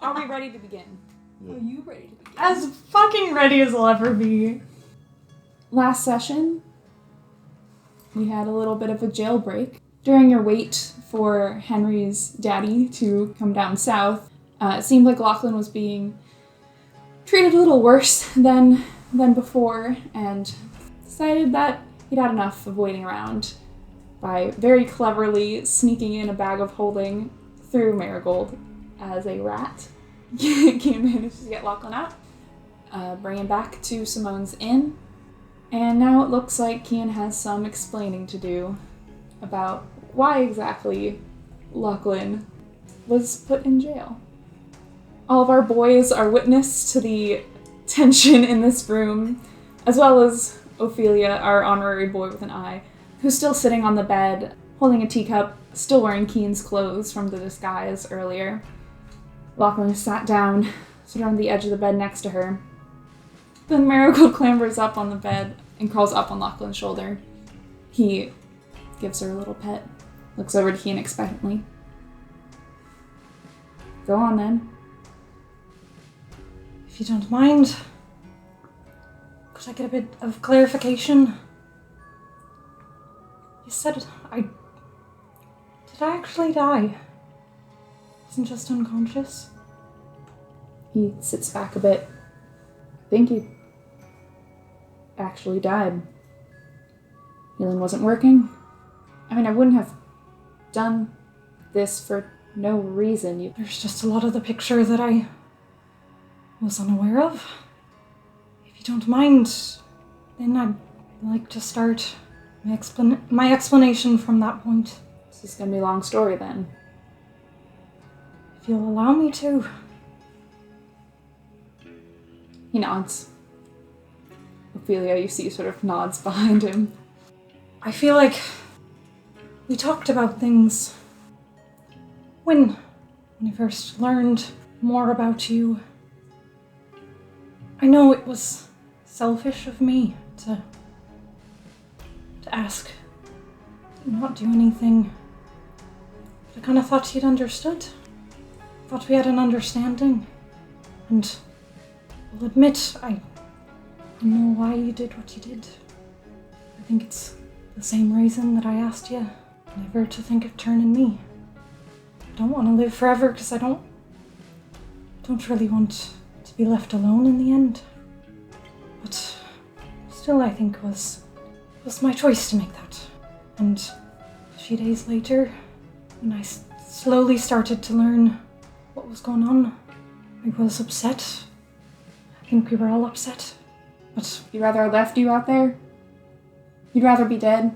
Are we ready to begin? Yeah. Are you ready to begin? As fucking ready as I'll ever be. Last session, we had a little bit of a jailbreak. During your wait for Henry's daddy to come down south, it seemed like Lachlan was being treated a little worse than before, and decided that he'd had enough of waiting around by very cleverly sneaking in a bag of holding through Marigold as a rat. Came in to get Lachlan out, bring him back to Simone's inn, and now it looks like Kian has some explaining to do about why exactly Lachlan was put in jail. All of our boys are witness to the tension in this room, as well as Ophelia, our honorary boy with an eye, who's still sitting on the bed, holding a teacup, still wearing Kian's clothes from the disguise earlier. Lachlan is sat down, sort of on the edge of the bed next to her. Then Marigold clambers up on the bed and crawls up on Lachlan's shoulder. He gives her a little pet, looks over to Kian expectantly. Go on then. If you don't mind, could I get a bit of clarification? You said did I actually die? Wasn't just unconscious? He sits back a bit. I think he actually died. Healing wasn't working. I mean, I wouldn't have done this for no reason. There's just a lot of the picture that I was unaware of. If you don't mind, then I'd like to start my explanation from that point. This is gonna be a long story then. If you'll allow me to. He nods. Ophelia, you see, sort of nods behind him. I feel like we talked about things when I first learned more about you. I know it was selfish of me to ask you not do anything, but I kind of thought you'd understood. Thought we had an understanding, and I'll admit I know why you did what you did. I think it's the same reason that I asked you never to think of turning me. I don't want to live forever because I don't really want to be left alone in the end. But still, I think it was my choice to make that. And a few days later, when I slowly started to learn what was going on, I was upset. I think we were all upset. But You'd rather I left you out there? You'd rather be dead?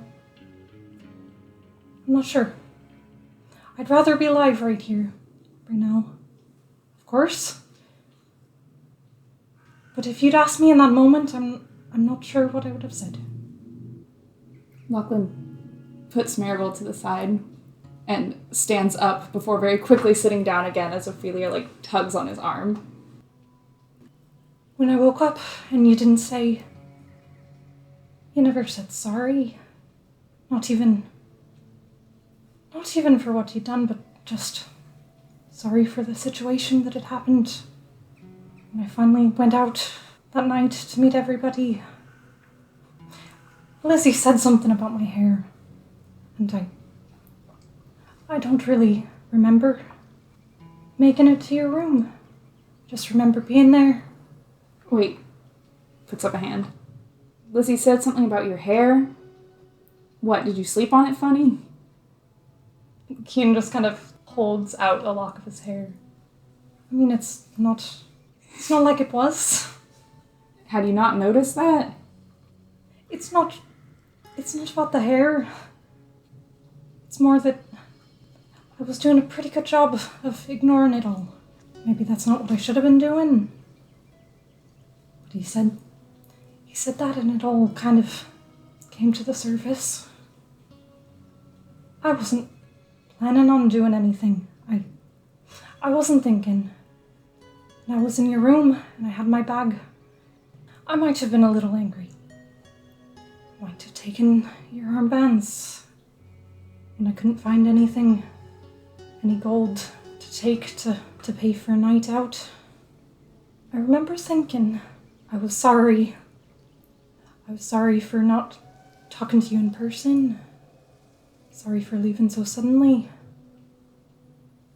I'm not sure. I'd rather be alive right here, right now. Of course. But if you'd asked me in that moment, I'm not sure what I would have said. Lachlan puts Marigold to the side and stands up before very quickly sitting down again as Ophelia, tugs on his arm. When I woke up and you didn't say... You never said sorry. Not even for what you'd done, but just sorry for the situation that had happened. When I finally went out that night to meet everybody, Lizzie said something about my hair, and I don't really remember making it to your room. Just remember being there. Wait. Puts up a hand. Lizzie said something about your hair? What, did you sleep on it funny? Kian just kind of holds out a lock of his hair. I mean, it's not like it was. Had you not noticed that? It's not about the hair. It's more that I was doing a pretty good job of ignoring it all. Maybe that's not what I should have been doing. But he said that and it all kind of came to the surface. I wasn't planning on doing anything. I wasn't thinking. And I was in your room and I had my bag. I might have been a little angry. Might have taken your armbands. And I couldn't find any gold to take to to pay for a night out. I remember thinking I was sorry. I was sorry for not talking to you in person. Sorry for leaving so suddenly.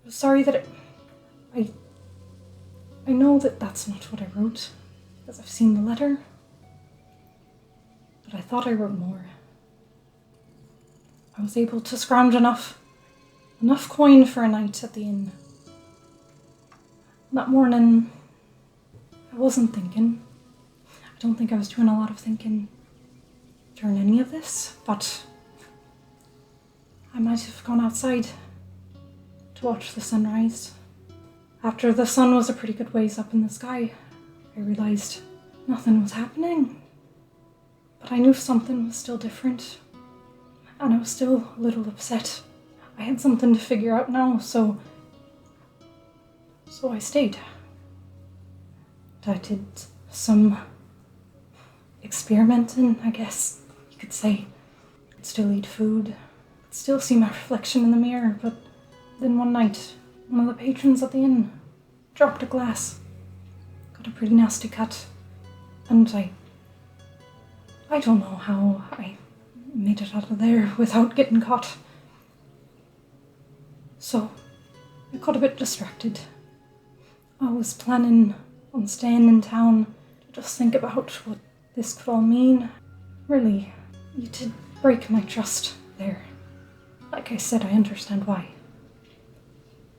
I was sorry that I know that that's not what I wrote, because I've seen the letter. But I thought I wrote more. I was able to scrounge enough coin for a night at the inn. That morning, I wasn't thinking. I don't think I was doing a lot of thinking during any of this, but I might have gone outside to watch the sunrise. After the sun was a pretty good ways up in the sky, I realized nothing was happening. But I knew something was still different, and I was still a little upset. I had something to figure out now, so I stayed. I did some experimenting, I guess you could say. I could still eat food, could still see my reflection in the mirror, but then one night, one of the patrons at the inn dropped a glass, got a pretty nasty cut, and I don't know how I made it out of there without getting caught. So, I got a bit distracted. I was planning on staying in town to just think about what this could all mean. Really, you did break my trust there. Like I said, I understand why.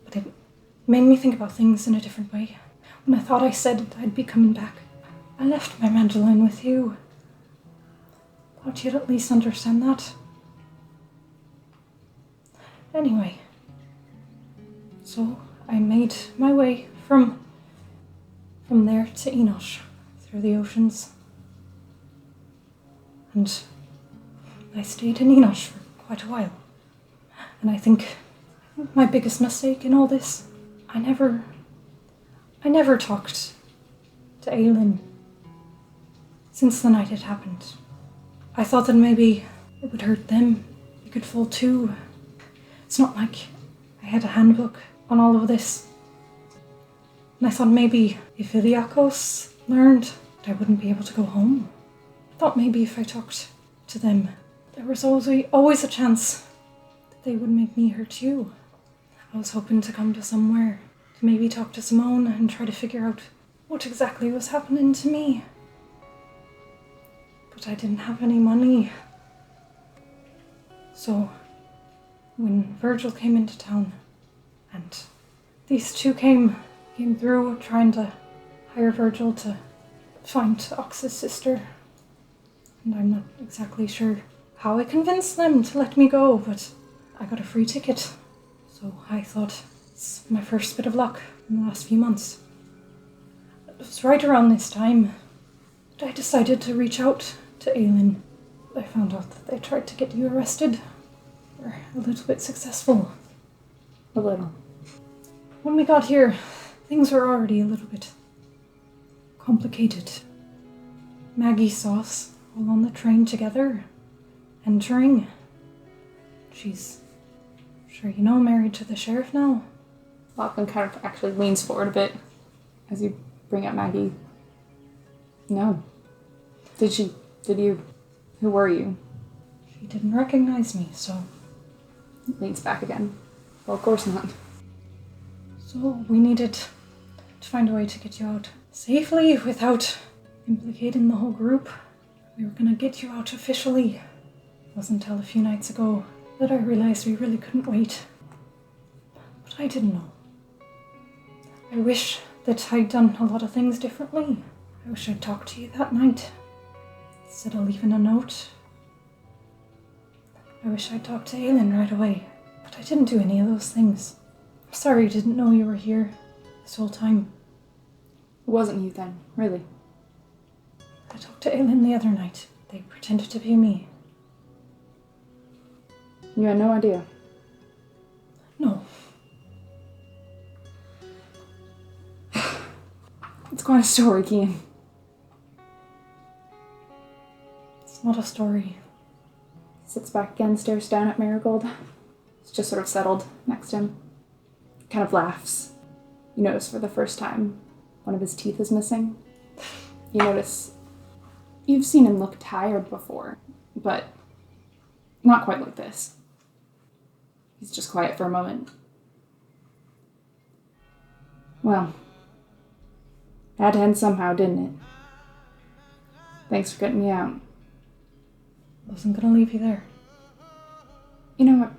But it made me think about things in a different way. When I thought I said I'd be coming back, I left my mandolin with you. Thought you'd at least understand that. Anyway, so I made my way from there to Enosh, through the oceans. And I stayed in Enosh for quite a while. And I think my biggest mistake in all this, I never talked to Aelin since the night it happened. I thought that maybe it would hurt them. You could fall too. It's not like I had a handbook on all of this. And I thought maybe if Iliakos learned that I wouldn't be able to go home, I thought maybe if I talked to them, there was always a chance that they would make me hurt you. I was hoping to come to somewhere, to maybe talk to Simone and try to figure out what exactly was happening to me. But I didn't have any money. So, when Virgil came into town, and these two came through trying to hire Virgil to find Ox's sister. And I'm not exactly sure how I convinced them to let me go, but I got a free ticket. So I thought it's my first bit of luck in the last few months. It was right around this time that I decided to reach out to Aelin. I found out that they tried to get you arrested. Were a little bit successful. A little. When we got here, things were already a little bit complicated. Maggie saw us all on the train together, entering. She's, sure you know, married to the sheriff now. Lachlan kind of actually leans forward a bit as you bring up Maggie. No. Did you? Who were you? She didn't recognize me, so... Leans back again. Well, of course not. So we needed to find a way to get you out safely without implicating the whole group. We were gonna get you out officially. It wasn't until a few nights ago that I realized we really couldn't wait. But I didn't know. I wish that I'd done a lot of things differently. I wish I'd talked to you that night instead of leaving a note. I wish I'd talked to Aelin right away, but I didn't do any of those things. I'm sorry I didn't know you were here this whole time. It wasn't you then, really. I talked to Aelin the other night. They pretended to be me. You had no idea? No. It's quite a story, Kian. It's not a story. Sits back again, stares down at Marigold. It's just sort of settled next to him. Kind of laughs. You notice for the first time, one of his teeth is missing. You notice you've seen him look tired before, but not quite like this. He's just quiet for a moment. Well, had to end somehow, didn't it? Thanks for getting me out. Wasn't gonna leave you there. You know what?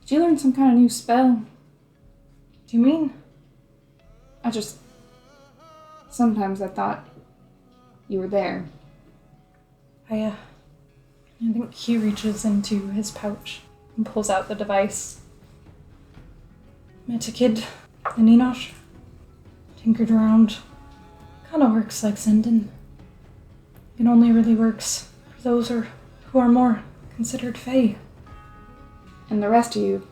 Did you learn some kind of new spell? Do you mean? Sometimes I thought you were there. I think he reaches into his pouch and pulls out the device. Met a kid in Enosh. Tinkered around. Kinda works like Zendon. It only really works for those who are more considered Fae. And the rest of you,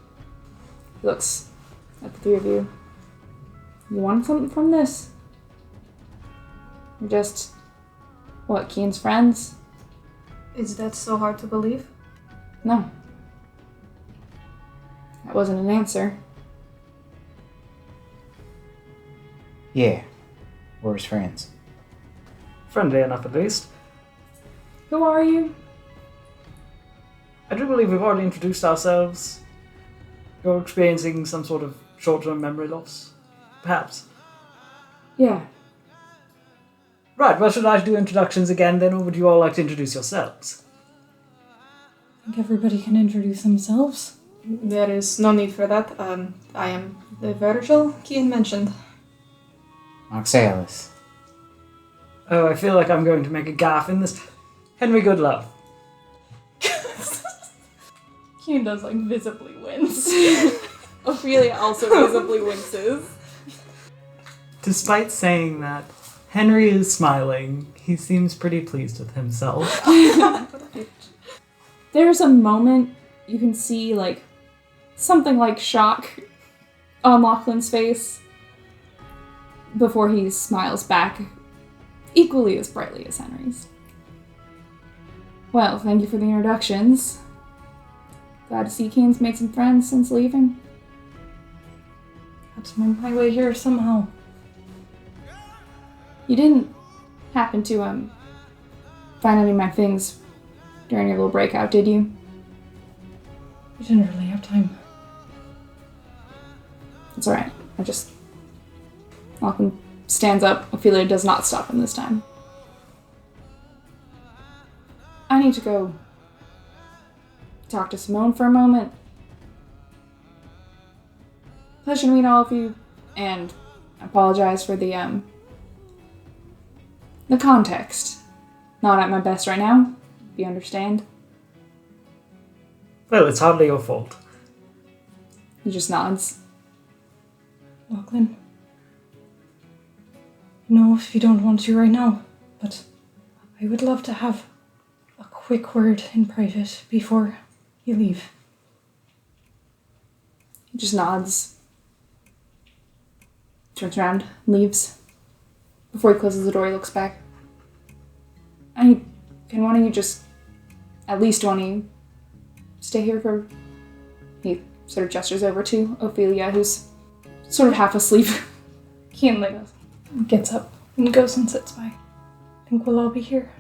he looks at the three of you. You want something from this? You're just, what, Keen's friends? Is that so hard to believe? No. That wasn't an answer. Yeah, we're his friends. Friendly enough, at least. Who are you? I do believe we've already introduced ourselves. You're experiencing some sort of short-term memory loss. Perhaps. Yeah. Right, well, should I do introductions again then, or would you all like to introduce yourselves? I think everybody can introduce themselves. There is no need for that. I am the Virgil Kian mentioned. Oxalis. Oh, I feel like I'm going to make a gaffe in this. Henry Goodlove. Keen does, visibly wince. Ophelia also visibly winces. Despite saying that, Henry is smiling. He seems pretty pleased with himself. There's a moment you can see, something like shock on Lachlan's face before he smiles back, equally as brightly as Henry's. Well, thank you for the introductions. Glad to see Keen's made some friends since leaving. Had to make my way here somehow. You didn't happen to, find any of my things during your little breakout, did you? We didn't really have time. It's alright. Lachlan stands up. Ophelia does not stop him this time. I need to go talk to Simone for a moment. Pleasure to meet all of you, and I apologize for the context. Not at my best right now, if you understand. Well, it's hardly your fault. He just nods. Lachlan. No, if you don't want to right now, but I would love to have a quick word in private before you leave. He just nods. Turns around, leaves. Before he closes the door, he looks back. Can one of you at least one of you, stay here for... He sort of gestures over to Ophelia, who's sort of half asleep. Keen Gets up and goes and sits by. Think we'll all be here.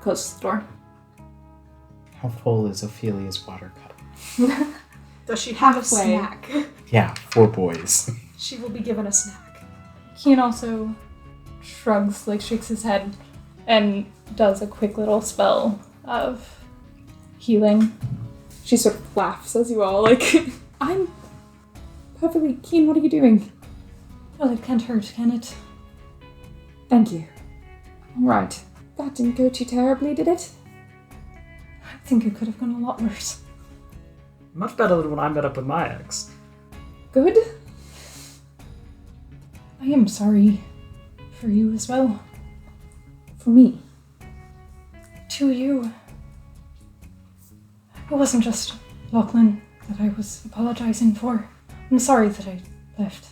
Closes the door. How full is Ophelia's water cup? Does she have Halfway. a snack? Yeah, 4 boys. She will be given a snack. Keen also shrugs, shakes his head, and does a quick little spell of healing. She sort of laughs as you all, I'm perfectly keen. What are you doing? Well, it can't hurt, can it? Thank you. All right. That didn't go too terribly, did it? I think it could have gone a lot worse. Much better than when I met up with my ex. Good? I am sorry for you as well. For me. To you. It wasn't just Lachlan that I was apologizing for. I'm sorry that I left.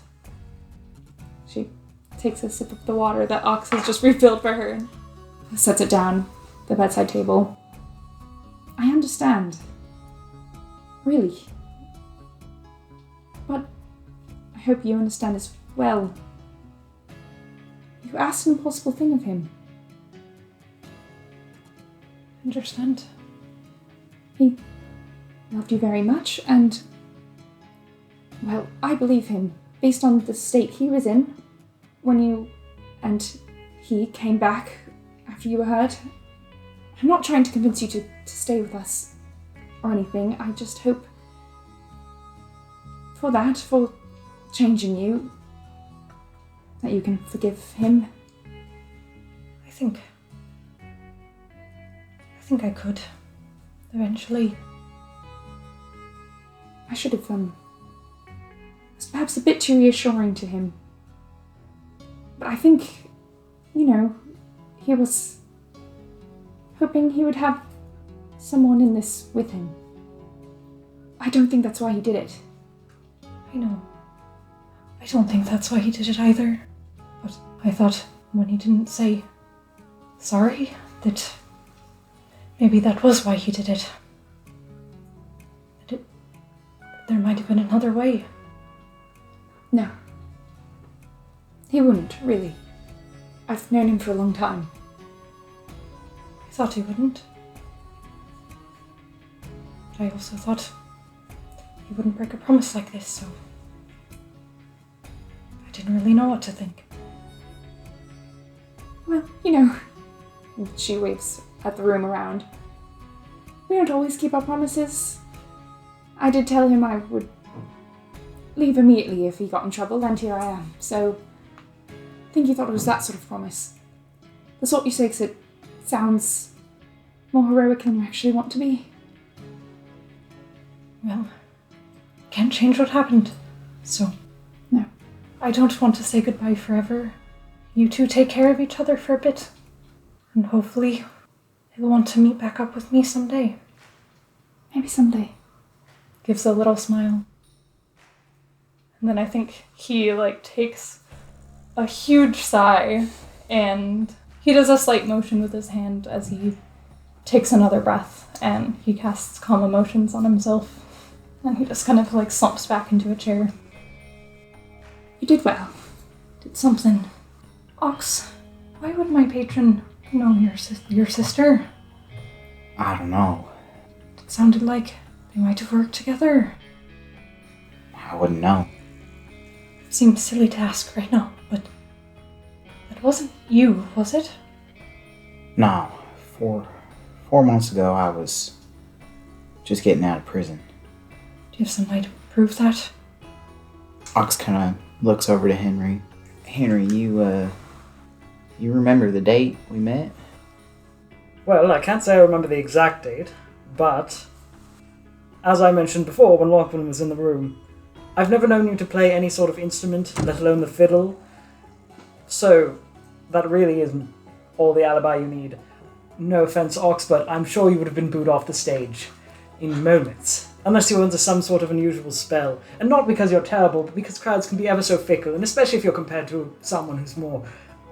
She takes a sip of the water that Ox has just refilled for her and sets it down at the bedside table. I understand. Really. But hope you understand as well. You asked an impossible thing of him. Understand? He loved you very much, and, well, I believe him, based on the state he was in when you and he came back after you were hurt. I'm not trying to convince you to stay with us or anything. I just hope for changing you, that you can forgive him. I think I could. Eventually. I should have, was perhaps a bit too reassuring to him. But I think, he was hoping he would have someone in this with him. I don't think that's why he did it. I know. I don't think that's why he did it either. But I thought when he didn't say sorry, that maybe that was why he did it. That there might have been another way. No. He wouldn't, really. I've known him for a long time. I thought he wouldn't. But I also thought he wouldn't break a promise like this, so I didn't really know what to think. Well, she waves at the room around. We don't always keep our promises. I did tell him I would leave immediately if he got in trouble, and here I am. So, I think he thought it was that sort of promise. The sort you say 'cause it sounds more heroic than you actually want to be. Well, can't change what happened, so... No. I don't want to say goodbye forever. You two take care of each other for a bit, and hopefully he'll want to meet back up with me someday. Maybe someday. Gives a little smile. And then I think he, takes a huge sigh, and he does a slight motion with his hand as he takes another breath, and he casts calm emotions on himself. And he just kind of, slumps back into a chair. You did well. Did something. Ox, why would my patron know your sister? I don't know. It sounded like they might have worked together. I wouldn't know. It seems silly to ask right now, but that wasn't you, was it? No. 4 months ago, I was just getting out of prison. Do you have some way to prove that? Ox kind of looks over to Henry. Henry, you remember the date we met? Well, I can't say I remember the exact date, but as I mentioned before when Lachlan was in the room, I've never known you to play any sort of instrument, let alone the fiddle. So, that really isn't all the alibi you need. No offense, Ox, but I'm sure you would have been booed off the stage in moments. Unless you're under some sort of unusual spell. And not because you're terrible, but because crowds can be ever so fickle, and especially if you're compared to someone who's more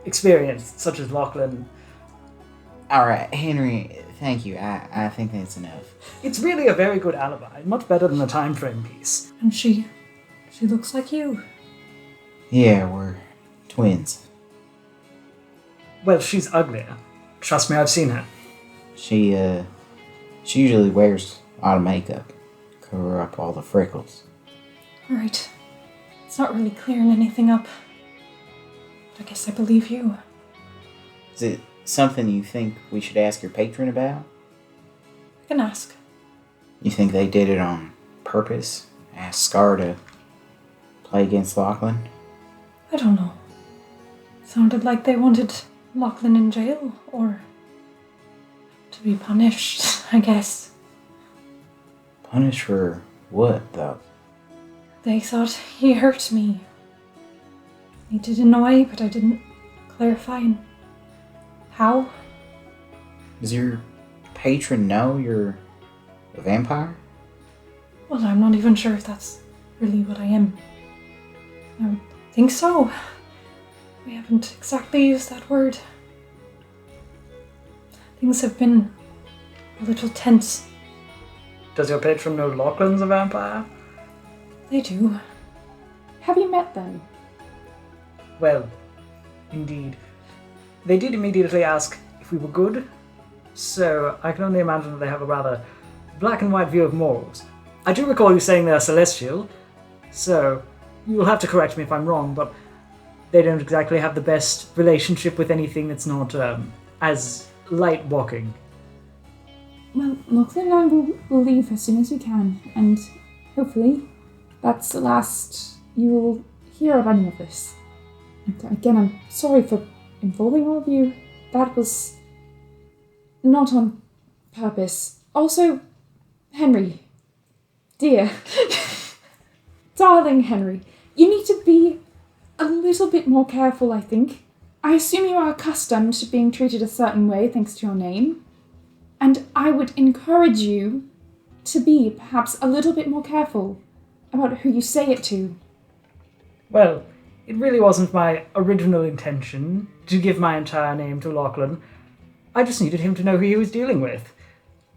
experienced, such as Lachlan. Alright, Henry, thank you. I think that's enough. It's really a very good alibi, much better than a time frame piece. And she looks like you. Yeah, we're twins. Well, she's uglier. Trust me, I've seen her. She usually wears a lot of makeup. Cover up all the freckles. Alright. It's not really clearing anything up. But I guess I believe you. Is it something you think we should ask your patron about? I can ask. You think they did it on purpose? Ask Scar to play against Lachlan? I don't know. Sounded like they wanted Lachlan in jail, or to be punished, I guess. Punished for what, though? They thought he hurt me. He did in a way, but I didn't clarify how. Does your patron know you're a vampire? Well, I'm not even sure if that's really what I am. I would think so. We haven't exactly used that word. Things have been a little tense. Does your patron know Lachlan's a vampire? They do. Have you met them? Well, indeed. They did immediately ask if we were good, so I can only imagine that they have a rather black and white view of morals. I do recall you saying they're celestial, so you will have to correct me if I'm wrong, but they don't exactly have the best relationship with anything that's not as light walking. Well, Lachlan and I will leave as soon as we can, and hopefully that's the last you will hear of any of this. And again, I'm sorry for involving all of you. That was not on purpose. Also, Henry, dear, darling Henry, you need to be a little bit more careful, I think. I assume you are accustomed to being treated a certain way thanks to your name, and I would encourage you to be perhaps a little bit more careful about who you say it to. Well, it really wasn't my original intention to give my entire name to Lachlan. I just needed him to know who he was dealing with.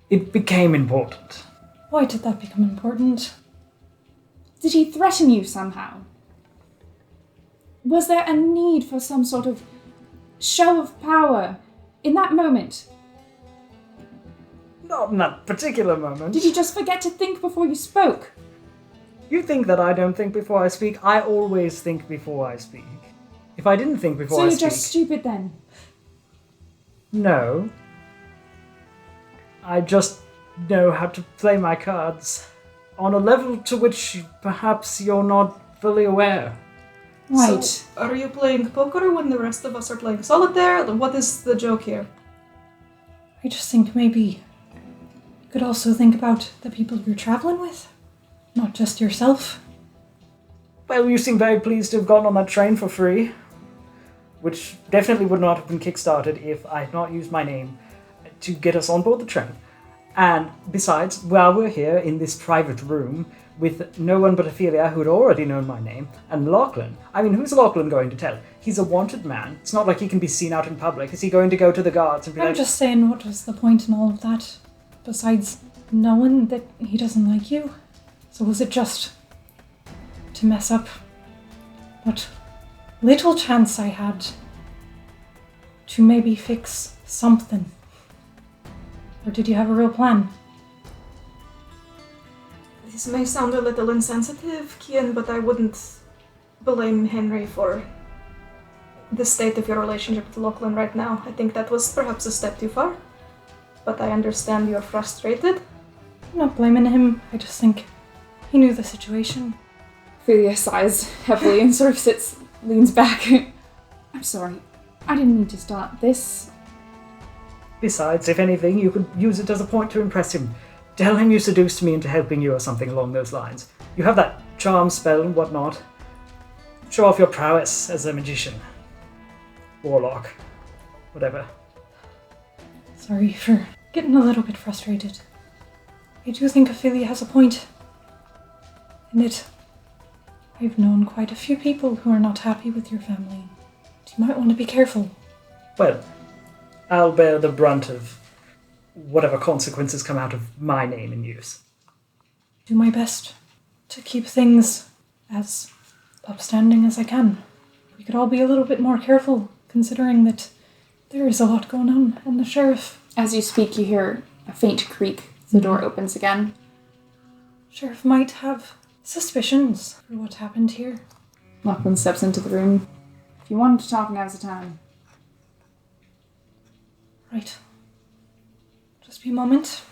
It became important. Why did that become important? Did he threaten you somehow? Was there a need for some sort of show of power in that moment? Not in that particular moment. Did you just forget to think before you spoke? You think that I don't think before I speak? I always think before I speak. If I didn't think before So I you're speak... just stupid then? No. I just know how to play my cards on a level to which perhaps you're not fully aware. Right. So, are you playing poker when the rest of us are playing solitaire? What is the joke here? I just think maybe you could also think about the people you're traveling with, not just yourself. Well, you seem very pleased to have gotten on that train for free, which definitely would not have been kickstarted if I had not used my name to get us on board the train. And besides, while we're here in this private room with no one but Ophelia, who had already known my name, and Lachlan, I mean, who's Lachlan going to tell? He's a wanted man. It's not like he can be seen out in public. Is he going to go to the guards and be I'm like... just saying, what was the point in all of that? Besides knowing that he doesn't like you? So was it just to mess up what little chance I had to maybe fix something? Or did you have a real plan? This may sound a little insensitive, Kian, but I wouldn't blame Henry for the state of your relationship with Lachlan right now. I think that was perhaps a step too far, but I understand you're frustrated. I'm not blaming him. I just think he knew the situation. Ophelia sighs heavily and sort of leans back. I'm sorry. I didn't mean to start this. Besides, if anything, you could use it as a point to impress him. Tell him you seduced me into helping you or something along those lines. You have that charm spell and whatnot. Show off your prowess as a magician. Warlock. Whatever. Sorry for getting a little bit frustrated. I do think Ophelia has a point. In that I've known quite a few people who are not happy with your family. You might want to be careful. Well, I'll bear the brunt of whatever consequences come out of my name in use. Do my best to keep things as upstanding as I can. We could all be a little bit more careful, considering that there is a lot going on, and the sheriff... As you speak, you hear a faint creak. The door opens again. Sheriff might have suspicions for what happened here. Lachlan steps into the room. If you wanted to talk, now's the time. Right. Just be a moment.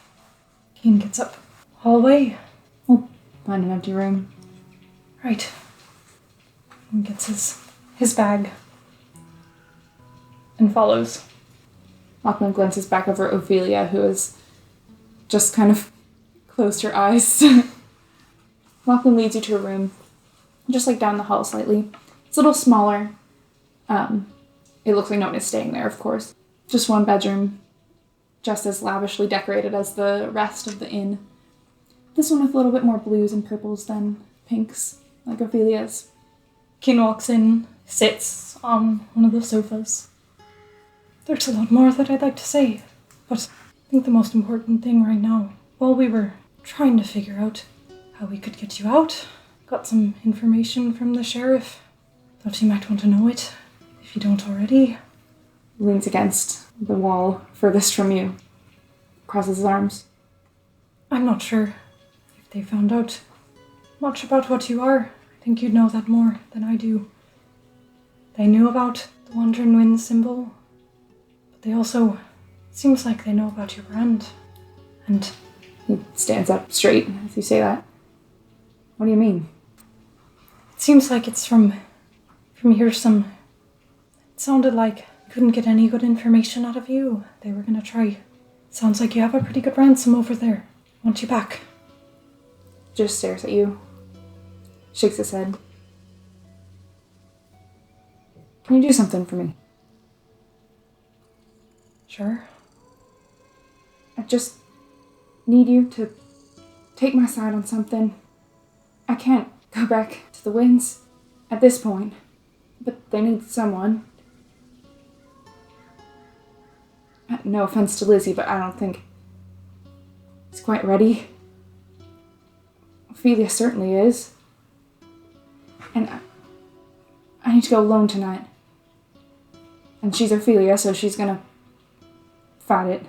Keen gets up. Hallway. Find an empty room. Right. And gets his bag. And follows. Lachlan glances back over at Ophelia, who has just kind of closed her eyes. Lachlan leads you to a room, just like down the hall slightly. It's a little smaller. It looks like no one is staying there, of course. Just one bedroom, just as lavishly decorated as the rest of the inn. This one with a little bit more blues and purples than pinks, like Ophelia's. Keen walks in, sits on one of the sofas. There's a lot more that I'd like to say, but I think the most important thing right now, while we were trying to figure out how we could get you out, got some information from the sheriff. Thought you might want to know it, if you don't already. Leans against the wall furthest from you. Crosses his arms. I'm not sure if they found out much about what you are. I think you'd know that more than I do. They knew about the Wandering Wind symbol, but they also, it seems like they know about your brand. And He stands up straight as you say that. What do you mean? it seems like it's from here some... It sounded like I couldn't get any good information out of you. They were gonna try. Sounds like you have a pretty good ransom over there. Want you back. Just stares at you. Shakes his head. Can you do something for me? Sure. I just need you to take my side on something. I can't go back to the winds at this point, but they need someone. No offense to Lizzie, but I don't think he's quite ready. Ophelia certainly is. And I need to go alone tonight. And she's Ophelia, so she's gonna fight it.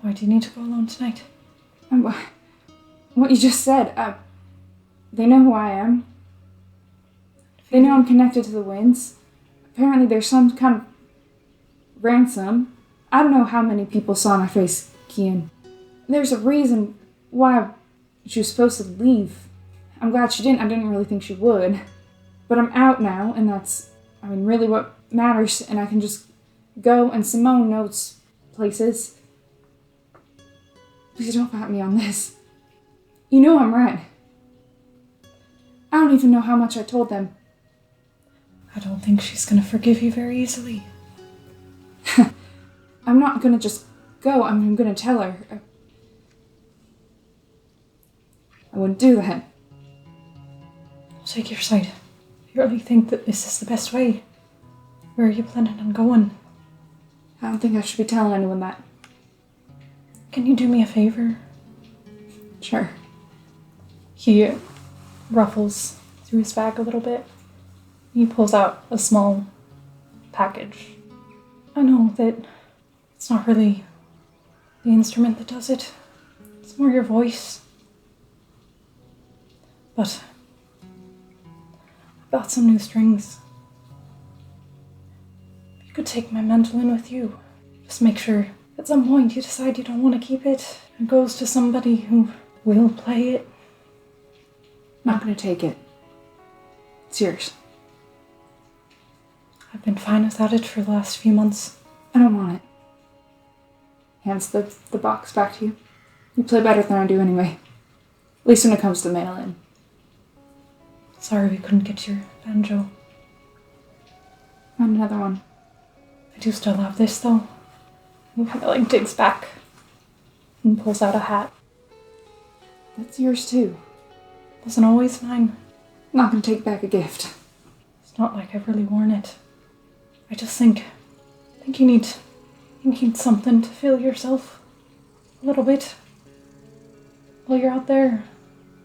Why do you need to go alone tonight? And what you just said, they know who I am. They know I'm connected to the winds. Apparently there's some kind of ransom. I don't know how many people saw my face, Kian. There's a reason why she was supposed to leave. I'm glad she didn't. I didn't really think she would. But I'm out now, and that's, really what matters, and I can just go, and Simone knows places. Please don't fight me on this. You know I'm right. I don't even know how much I told them. I don't think she's gonna forgive you very easily. I'm not gonna just go. I'm gonna tell her. I wouldn't do that. I'll take your side. You really think that this is the best way? Where are you planning on going? I don't think I should be telling anyone that. Can you do me a favor? Sure. He ruffles through his bag a little bit. He pulls out a small package. I know that it's not really the instrument that does it. It's more your voice. But I've got some new strings. You could take my mandolin with you. Just make sure at some point you decide you don't want to keep it. It goes to somebody who will play it. Not gonna take it. It's yours. I've been fine without it for the last few months. I don't want it. Hands the box back to you. You play better than I do anyway. At least when it comes to mandolin. Sorry we couldn't get your banjo. Find another one. I do still have this though. He kind of digs back and pulls out a hat. That's yours too. Wasn't always mine. I'm not gonna take back a gift. It's not like I've really worn it. I just think you need something to feel yourself a little bit while you're out there.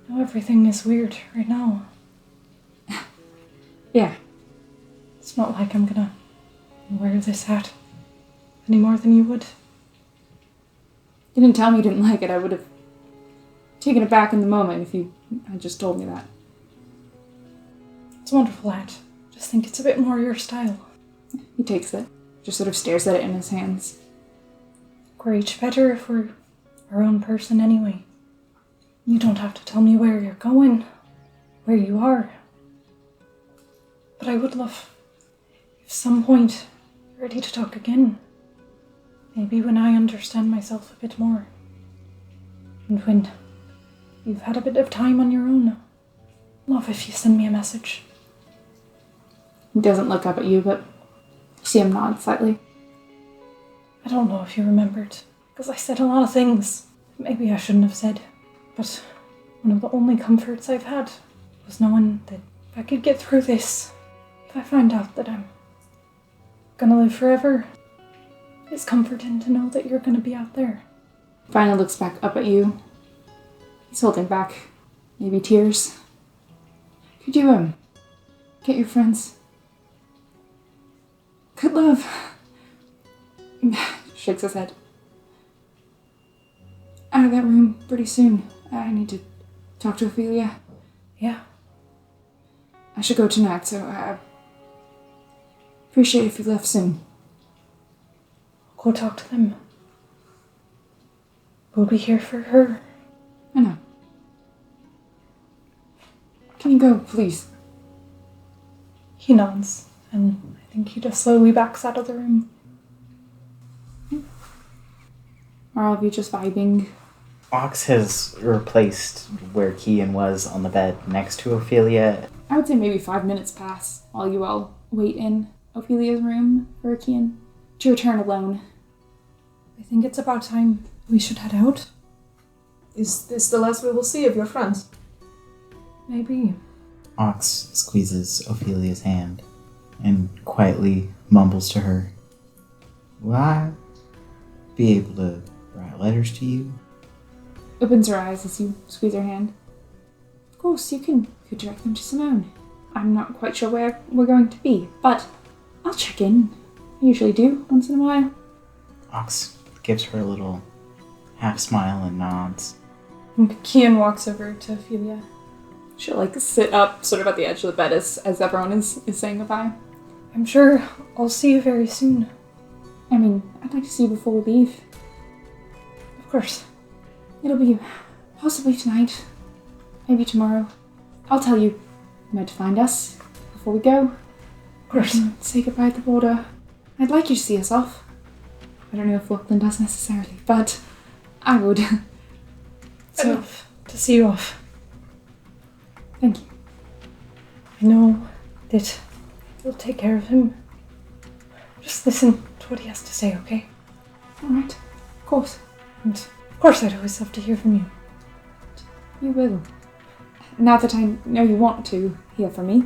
I know everything is weird right now. Yeah. It's not like I'm gonna wear this hat any more than you would. You didn't tell me you didn't like it. I would have taken it back in the moment if you had just told me that. It's a wonderful hat. Just think it's a bit more your style. He takes it. Just sort of stares at it in his hands. We're each better if we're our own person anyway. You don't have to tell me where you're going, where you are. But I would love, if some point you're ready to talk again. Maybe when I understand myself a bit more. And when you've had a bit of time on your own. Love if you send me a message. He doesn't look up at you, but you see him nod slightly. I don't know if you remembered, because I said a lot of things maybe I shouldn't have said. But one of the only comforts I've had was knowing that if I could get through this, if I find out that I'm gonna live forever, it's comforting to know that you're gonna be out there. Finally looks back up at you. He's holding back maybe tears. Could you, get your friends? Good love. Shakes his head. Out of that room pretty soon. I need to talk to Ophelia. Yeah. I should go tonight, so I appreciate if you left soon. Go talk to them. We'll be here for her. I know. Can you go, please? He nods, and I think he just slowly backs out of the room. Are all of you just vibing? Ox has replaced where Kian was on the bed next to Ophelia. I would say maybe 5 minutes pass while you all wait in Ophelia's room for Kian to return alone. I think it's about time we should head out. Is this the last we will see of your friends? Maybe. Ox squeezes Ophelia's hand and quietly mumbles to her, "Will I be able to write letters to you?" Opens her eyes as you squeeze her hand. Of course, you could direct them to Simone. I'm not quite sure where we're going to be, but I'll check in. I usually do, once in a while. Ox gives her a little half smile and nods. And Kian walks over to Ophelia. She'll, sit up sort of at the edge of the bed as everyone is saying goodbye. I'm sure I'll see you very soon. I mean, I'd like to see you before we leave. Of course. It'll be possibly tonight, maybe tomorrow. I'll tell you where to find us before we go. Of course. Say goodbye at the border. I'd like you to see us off. I don't know if Lachlan does necessarily, but I would. So, Enough to see you off. thank you. I know that you'll take care of him. Just listen to what he has to say, okay? Alright, of course. And of course I'd always love to hear from you. You will. Now that I know you want to hear from me.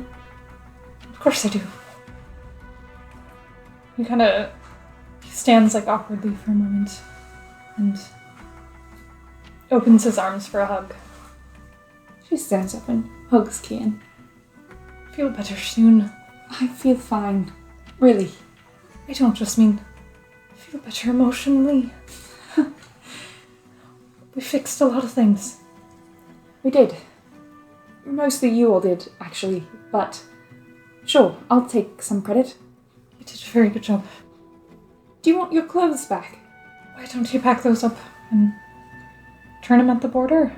Of course I do. He kind of stands awkwardly for a moment and opens his arms for a hug. She stands up and hugs Kian. Feel better soon. I feel fine. Really. I don't just mean feel better emotionally. We fixed a lot of things. We did. Mostly you all did, actually, but sure, I'll take some credit. You did a very good job. Do you want your clothes back? Why don't you pack those up and turn them at the border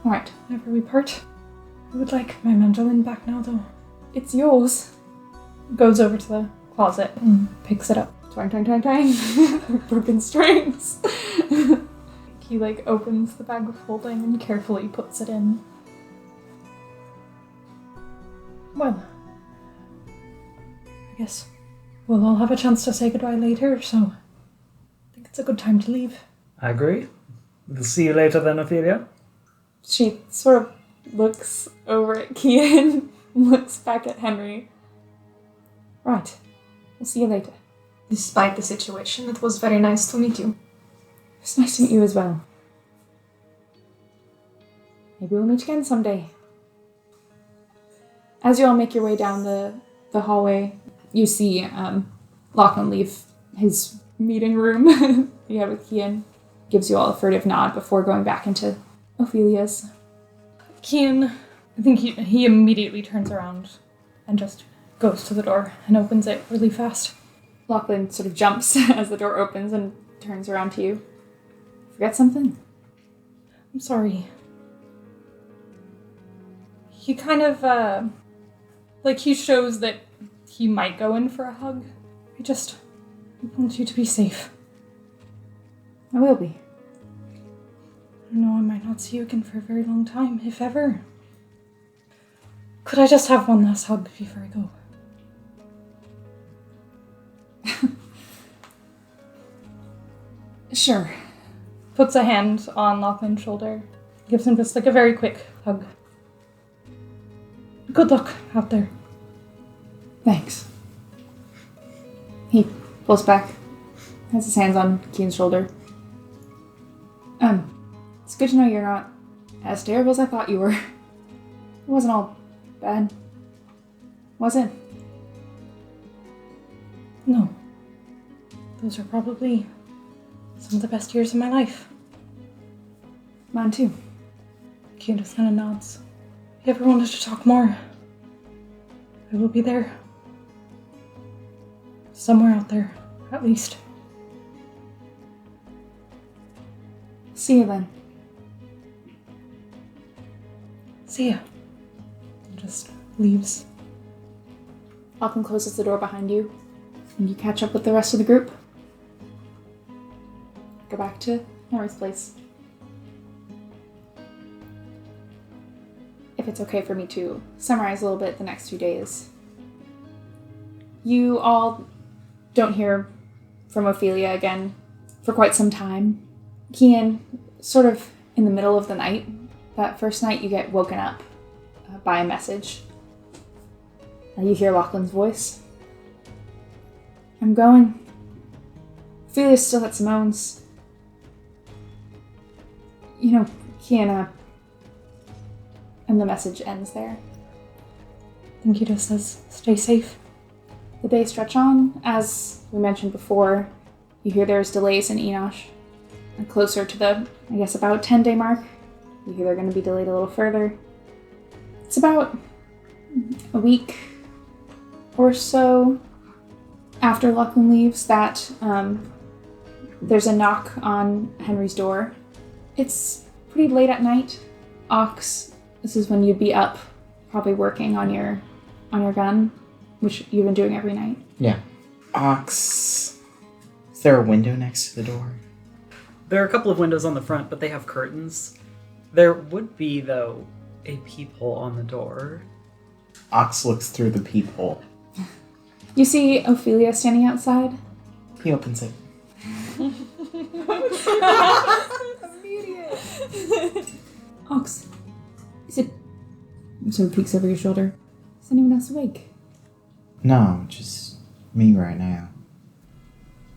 Alright, whenever we part? I would like my mandolin back now, though. it's yours. Goes over to the closet and picks it up. Twang, twang, twang, twang. Broken strings. He opens the bag of holding and carefully puts it in. Well, I guess we'll all have a chance to say goodbye later, so I think it's a good time to leave. I agree. We'll see you later then, Ophelia. She sort of looks over at Kian, looks back at Henry. Right. We'll see you later. Despite the situation, it was very nice to meet you. It's nice to meet you as well. Maybe we'll meet again someday. As you all make your way down the hallway, you see Lachlan leave his meeting room with Kian. Gives you all a furtive nod before going back into Ophelia's. Kian, I think he immediately turns around and just goes to the door and opens it really fast. Lachlan sort of jumps as the door opens and turns around to you. Forget something? I'm sorry. He kind of, he shows that he might go in for a hug. I want you to be safe. I will be. I know I might not see you again for a very long time, if ever. Could I just have one last hug before I go? Sure. Puts a hand on Lachlan's shoulder. Gives him just a very quick hug. Good luck out there. Thanks. He pulls back, has his hands on Kian's shoulder. It's good to know you're not as terrible as I thought you were. It wasn't all bad, was it? No. Those are probably some of the best years of my life. Mine too. Kian just kind of nods. If you ever wanted to talk more, I will be there. Somewhere out there, at least. See you then. See ya. Just leaves. Lachlan closes the door behind you, and you catch up with the rest of the group. Go back to Henry's place. If it's okay for me to summarize a little bit the next few days. You all don't hear from Ophelia again for quite some time. Kian, sort of in the middle of the night, that first night you get woken up by a message. You hear Lachlan's voice. I'm going. Ophelia's still at Simone's. You know, Kian, and the message ends there. I think he just says, stay safe. The days stretch on. As we mentioned before, you hear there's delays in Enosh. And closer to the, I guess, about 10-day mark, you hear they're going to be delayed a little further. It's about a week or so after Lachlan leaves that there's a knock on Henry's door. It's pretty late at night. Ox, this is when you'd be up, probably working on your gun, which you've been doing every night. Yeah. Ox. Is there a window next to the door? There are a couple of windows on the front, but they have curtains. There would be, though, a peephole on the door. Ox looks through the peephole. You see Ophelia standing outside. He opens it. Ox, is it... Sort of peeks over your shoulder. Is anyone else awake? No, just me right now.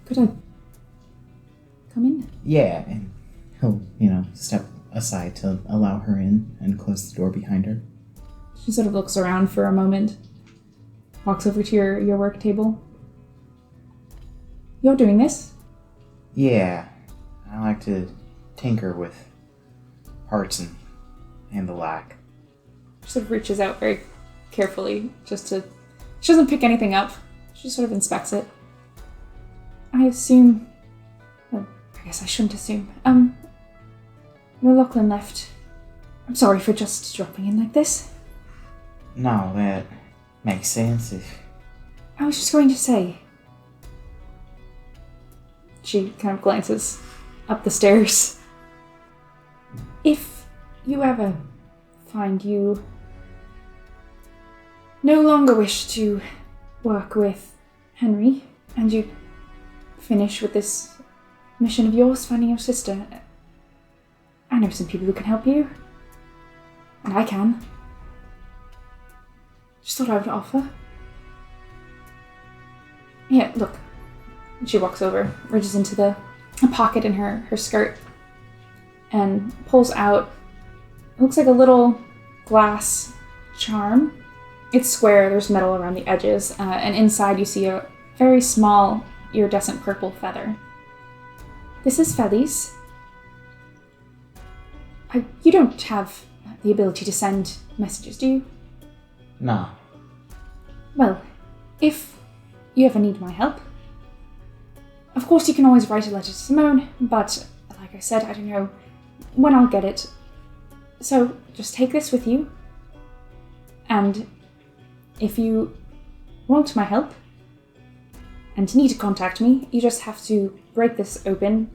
Could I come in? Yeah, and he'll, step aside to allow her in and close the door behind her. She sort of looks around for a moment, walks over to your work table. You're doing this? Yeah, I like to tinker with parts and the lack. She sort of reaches out very carefully, just to... She doesn't pick anything up. She sort of inspects it. I assume... Well, I guess I shouldn't assume. Lachlan left. I'm sorry for just dropping in like this. No, that makes sense if... I was just going to say... She kind of glances up the stairs. If you ever find you no longer wish to work with Henry, and you finish with this mission of yours, finding your sister, I know some people who can help you. And I can. Just thought I would offer. Yeah, look. She walks over, reaches into a pocket in her skirt, and pulls out, it looks like a little glass charm. It's square, there's metal around the edges, and inside you see a very small iridescent purple feather. This is Feli's. You don't have the ability to send messages, do you? No. Well, if you ever need my help, of course you can always write a letter to Simone, but like I said, I don't know when I'll get it. So just take this with you, and if you want my help and need to contact me, you just have to break this open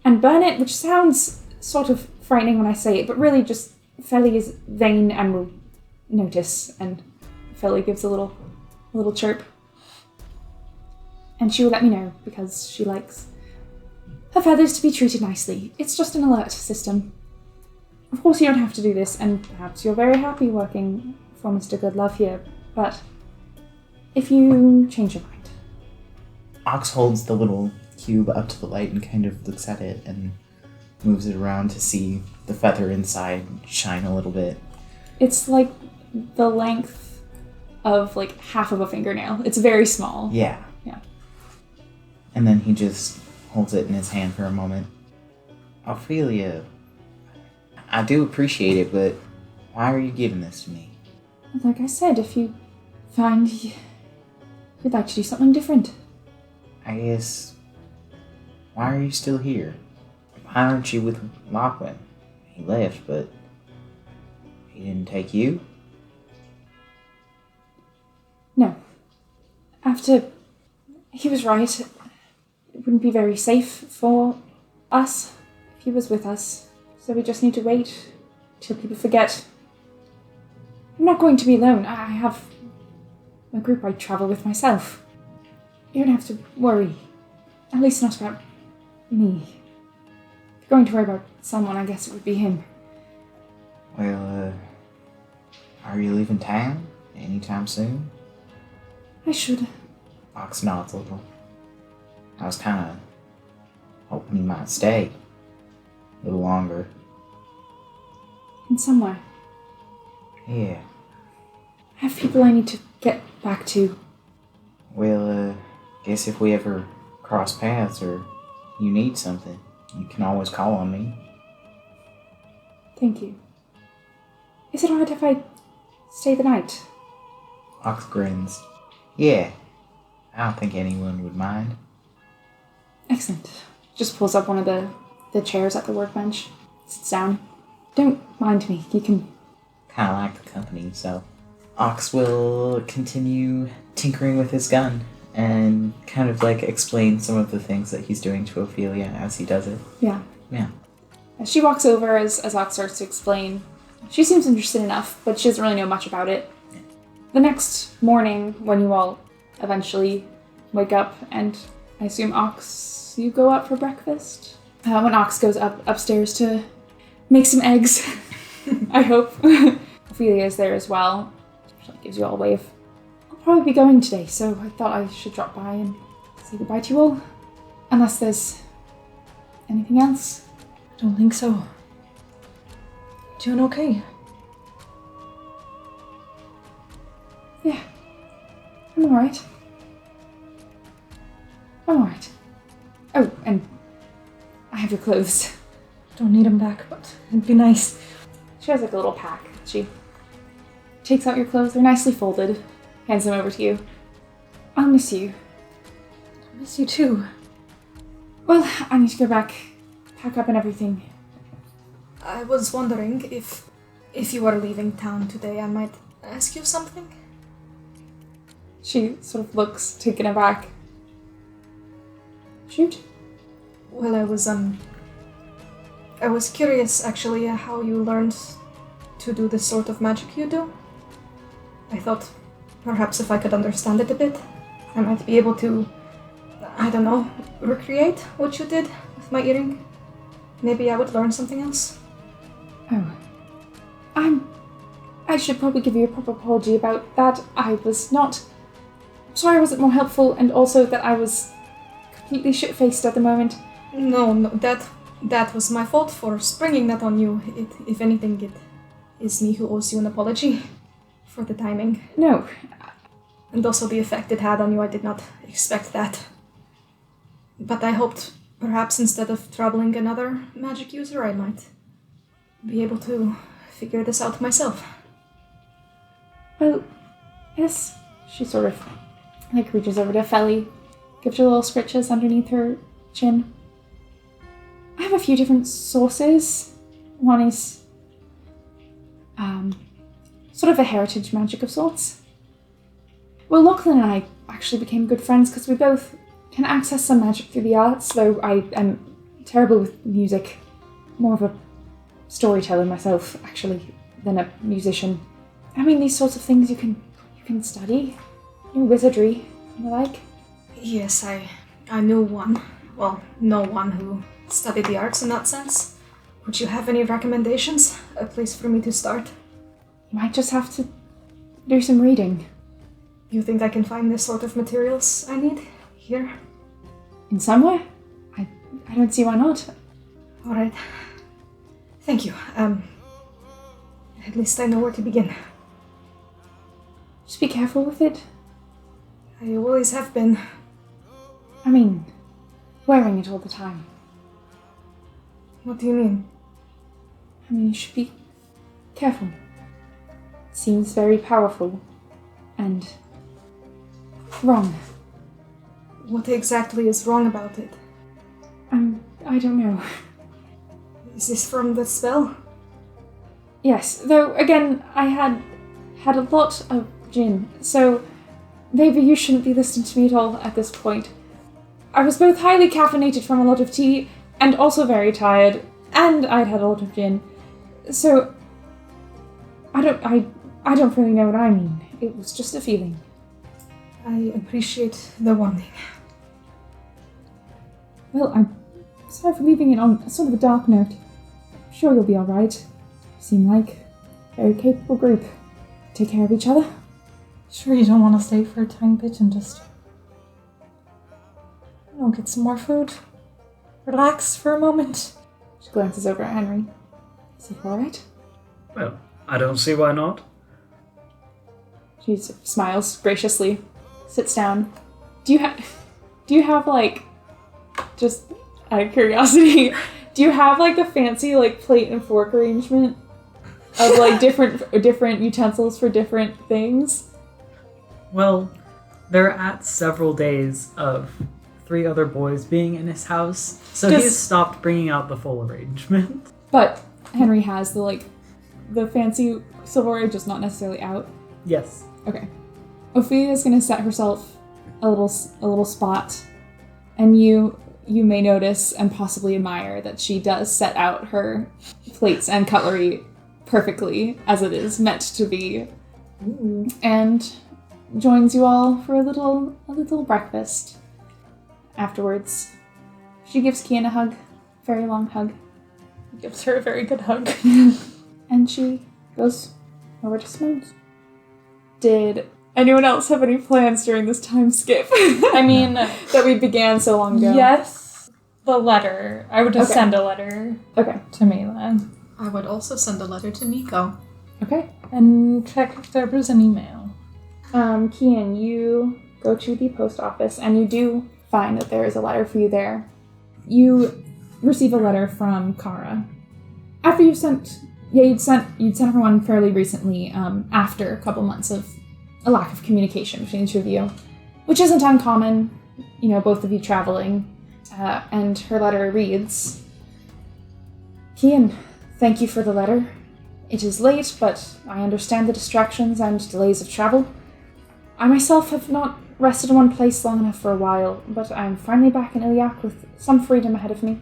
and burn it, which sounds sort of frightening when I say it, but really just Feli is vain and will notice, and Feli gives a little chirp. And she will let me know, because she likes her feathers to be treated nicely. It's just an alert system. Of course you don't have to do this, and perhaps you're very happy working for Mr. Goodlove here, but if you change your mind. Ox holds the little cube up to the light and kind of looks at it and moves it around to see the feather inside shine a little bit. It's like the length of like half of a fingernail. It's very small. Yeah. Yeah. And then he just holds it in his hand for a moment. Ophelia, I do appreciate it, but why are you giving this to me? Like I said, if you find you'd like to do something different. I guess, why are you still here? Why aren't you with Lachlan? He left, but he didn't take you? No. He was right. It wouldn't be very safe for us if he was with us. So we just need to wait till people forget. I'm not going to be alone. I have a group I travel with myself. You don't have to worry. At least not about me. If you're going to worry about someone, I guess it would be him. Well, are you leaving town anytime soon? I should. Ox nods a little. I was kind of hoping you might stay a little longer. In somewhere. Yeah. I have people I need to get back to. Well, guess if we ever cross paths or you need something, you can always call on me. Thank you. Is it alright if I stay the night? Ox grins. Yeah. I don't think anyone would mind. Excellent. Just pulls up one of the chairs at the workbench. Sits down. Don't mind me. You can... Kind of like the company, so... Ox will continue tinkering with his gun and kind of like explain some of the things that he's doing to Ophelia as he does it. Yeah. Yeah. As she walks over, as Ox starts to explain, she seems interested enough, but she doesn't really know much about it. The next morning, when you all eventually wake up, and I assume Ox, you go up for breakfast? When Ox goes upstairs to make some eggs, I hope. Ophelia is there as well. She gives you all a wave. I'll probably be going today, so I thought I should drop by and say goodbye to you all. Unless there's anything else. I don't think so. Doing okay? Yeah. I'm alright. Oh, and I have your clothes. Don't need them back, but it'd be nice. She has like a little pack. She takes out your clothes. They're nicely folded. Hands them over to you. I'll miss you. I miss you too. Well, I need to go back, pack up and everything. I was wondering if you were leaving town today, I might ask you something. She sort of looks taken aback. Shoot. Well, I was curious actually how you learned to do this sort of magic you do. I thought perhaps if I could understand it a bit, I might be able to, I don't know, recreate what you did with my earring. Maybe I would learn something else. Oh. I should probably give you a proper apology about that. I was not... Sorry I wasn't more helpful, and also that I was completely shit-faced at the moment. No, that was my fault for springing that on you. If anything, it is me who owes you an apology for the timing. No. And also the effect it had on you, I did not expect that. But I hoped perhaps instead of troubling another magic user, I might be able to figure this out myself. Well, yes. She sort of reaches over to Felly, gives her little scritches underneath her chin. I have a few different sources. One is sort of a heritage magic of sorts. Well, Lachlan and I actually became good friends because we both can access some magic through the arts, though I am terrible with music. More of a storyteller myself, actually, than a musician. I mean, these sorts of things you can study. Wizardry and the like. Yes, I knew one. Well, know one who studied the arts in that sense. Would you have any recommendations? A place for me to start? You might just have to do some reading. You think I can find this sort of materials I need here? In somewhere? I don't see why not. Alright. Thank you. At least I know where to begin. Just be careful with it. I always have been. I mean, wearing it all the time. What do you mean? I mean, you should be careful. It seems very powerful. And wrong. What exactly is wrong about it? I don't know. Is this from the spell? Yes, though, again, I had a lot of gin, so maybe you shouldn't be listening to me at all at this point. I was both highly caffeinated from a lot of tea, and also very tired, and I'd had a lot of gin. So, I don't really know what I mean. It was just a feeling. I appreciate the warning. Well, I'm sorry for leaving it on sort of a dark note. I'm sure you'll be alright. You seem like a very capable group. Take care of each other. Sure you don't want to stay for a tiny bit and just... get some more food? Relax for a moment? She glances over at Henry. Is he alright? Well, I don't see why not. She smiles graciously, sits down. Do you have like, just out of curiosity, do you have like the fancy like plate and fork arrangement of like different utensils for different things? Well, they're at several days of 3 other boys being in his house, so he's stopped bringing out the full arrangement. But Henry has the fancy silverware, just not necessarily out. Yes. Okay. Ophelia's gonna set herself a little spot, and you may notice and possibly admire that she does set out her plates and cutlery perfectly as it is meant to be. Ooh. And joins you all for a little breakfast. Afterwards, she gives Kian a hug, very long hug. Gives her a very good hug. And she goes over to Simone's. Did anyone else have any plans during this time skip? I mean... that we began so long ago. Yes. The letter. I would just send a letter to Mila. I would also send a letter to Nico. Okay. And check if there was an email. Kian, you go to the post office and you do find that there is a letter for you there. You receive a letter from Kara. After you'd sent her one fairly recently, after a couple months of a lack of communication between the two of you, which isn't uncommon, both of you traveling. And her letter reads, Kian, thank you for the letter. It is late, but I understand the distractions and delays of travel. I myself have not rested in one place long enough for a while, but I am finally back in Iliac with some freedom ahead of me.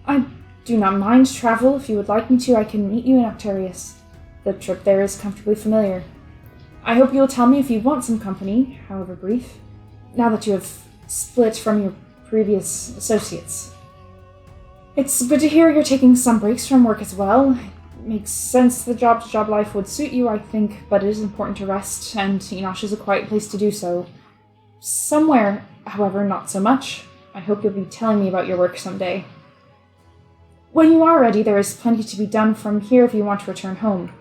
I do not mind travel. If you would like me to, I can meet you in Octarius. The trip there is comfortably familiar. I hope you will tell me if you want some company, however brief, now that you have split from your previous associates. It's good to hear you're taking some breaks from work as well. It makes sense the job-to-job life would suit you, I think, but it is important to rest, and Enosh is a quiet place to do so. Somewhere, however, not so much. I hope you'll be telling me about your work someday. When you are ready, there is plenty to be done from here if you want to return home.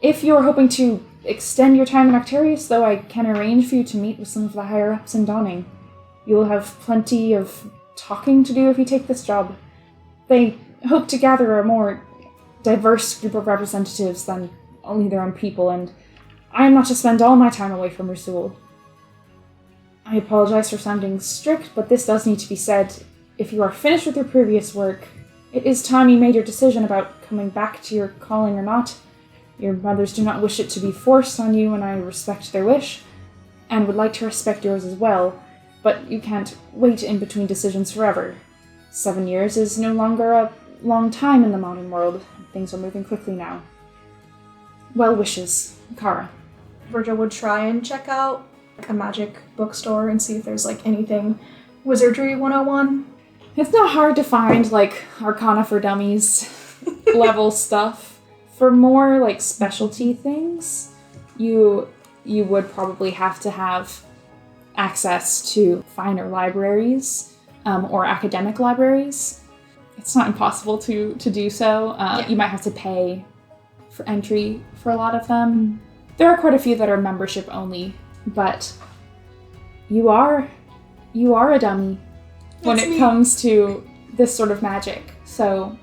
If you're hoping to extend your time in Octarius, though, I can arrange for you to meet with some of the higher-ups in Dawning. You will have plenty of talking to do if you take this job. They hope to gather a more diverse group of representatives than only their own people, and I am not to spend all my time away from Rasul. I apologize for sounding strict, but this does need to be said. If you are finished with your previous work, it is time you made your decision about coming back to your calling or not. Your mothers do not wish it to be forced on you, and I respect their wish, and would like to respect yours as well, but you can't wait in between decisions forever. 7 years is no longer a long time in the modern world. Things are moving quickly now. Well wishes, Kara. Virgil would try and check out a magic bookstore and see if there's anything Wizardry 101. It's not hard to find Arcana for Dummies level stuff. For more specialty things, you would probably have to have access to finer libraries or academic libraries. It's not impossible to do so. You might have to pay for entry for a lot of them. There are quite a few that are membership only, but you are a dummy when it comes to this sort of magic. So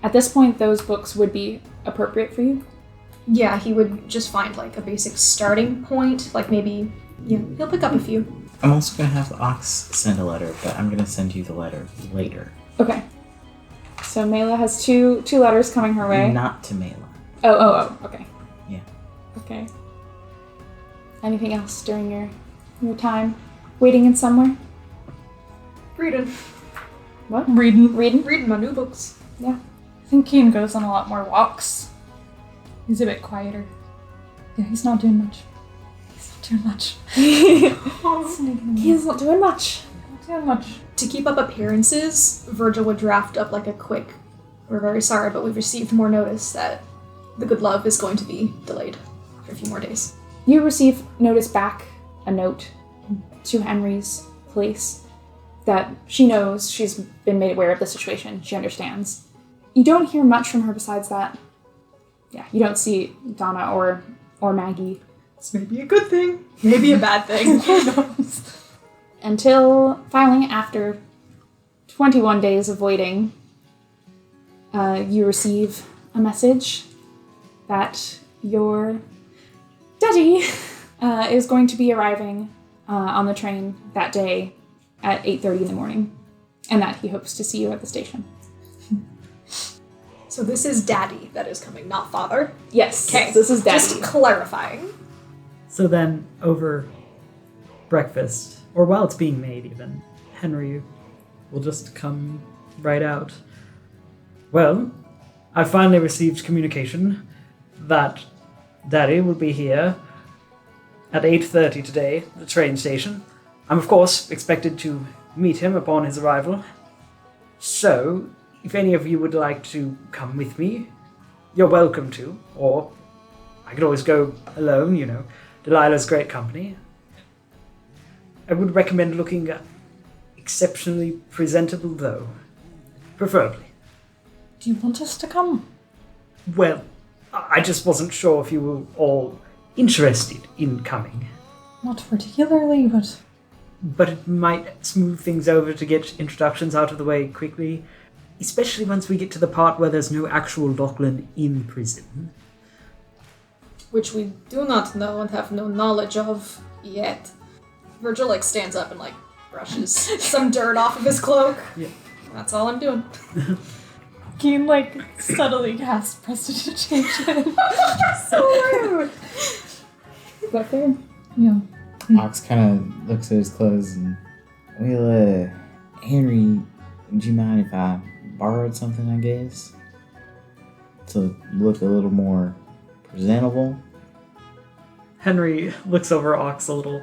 at this point, those books would be appropriate for you. Yeah, he would just find like a basic starting point. Like maybe, he'll pick up a few. I'm also going to have the Ox send a letter, but I'm going to send you the letter later. Okay. So Mela has two letters coming her way. Not to Mela. Oh, okay. Yeah. Okay. Anything else during your time waiting in somewhere? Reading. What? Reading. Reading my new books. I think Keen goes on a lot more walks. He's a bit quieter. Yeah, he's not doing much. He's not doing much. To keep up appearances, Virgil would draft up like a quick, "We're very sorry, but we've received more notice that the good love is going to be delayed for a few more days." You receive notice back, a note to Henry's place that she knows she's been made aware of the situation. She understands. You don't hear much from her besides that. Yeah, you don't see Donna or Maggie. It's maybe a good thing, maybe a bad thing. Who knows? Until finally, after 21 days of waiting, you receive a message that your daddy is going to be arriving on the train that day at 8:30 in the morning, and that he hopes to see you at the station. So this is Daddy that is coming, not Father. Yes, Okay, this is daddy. Just clarifying. So then, over breakfast, or while it's being made even, Henry will just come right out. "Well, I finally received communication that Daddy will be here at 8:30 today at the train station. I'm of course expected to meet him upon his arrival. So, if any of you would like to come with me, you're welcome to, or I could always go alone, Delilah's great company. I would recommend looking exceptionally presentable, though. Preferably. Do you want us to come? Well, I just wasn't sure if you were all interested in coming. Not particularly, but... But it might smooth things over to get introductions out of the way quickly, especially once we get to the part where there's no actual Lachlan in prison. Which we do not know and have no knowledge of yet." Virgil stands up and brushes some dirt off of his cloak. Yeah. That's all I'm doing. Keen subtly casts prestidigitation. So rude. Is that fair? Yeah. Ox kind of looks at his clothes and, "Well, Henry, would you mind if I borrowed something, I guess? To look a little more presentable?" Henry looks over Ox a little.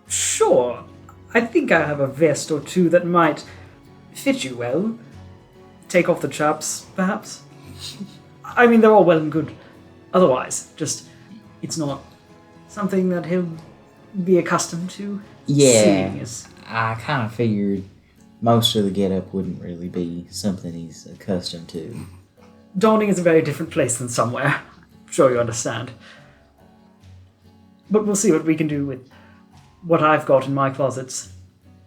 "Sure. I think I have a vest or two that might fit you well. Take off the chaps, perhaps. I mean, they're all well and good. Otherwise, just, it's not something that he'll be accustomed to seeing as..." I kind of figured most of the getup wouldn't really be something he's accustomed to. Dawning is a very different place than somewhere. I'm sure you understand. But we'll see what we can do with what I've got in my closets.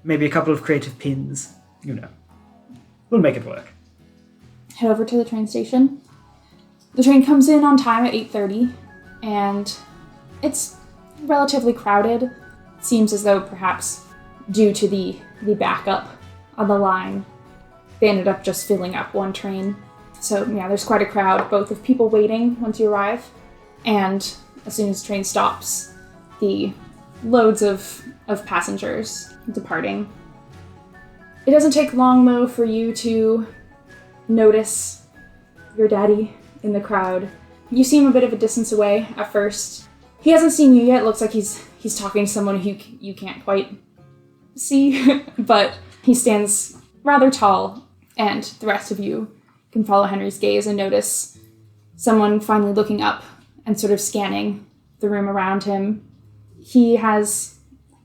Maybe a couple of creative pins. We'll make it work. Head over to the train station. The train comes in on time at 8:30, and it's relatively crowded. It seems as though perhaps due to the backup on the line, they ended up just filling up one train. So yeah, there's quite a crowd, both of people waiting once you arrive, and as soon as the train stops, the loads of passengers departing. It doesn't take long, though, for you to notice your daddy in the crowd. You see him a bit of a distance away at first. He hasn't seen you yet. It looks like he's talking to someone who you can't quite see, but he stands rather tall, and the rest of you can follow Henry's gaze and notice someone finally looking up and sort of scanning the room around him. He has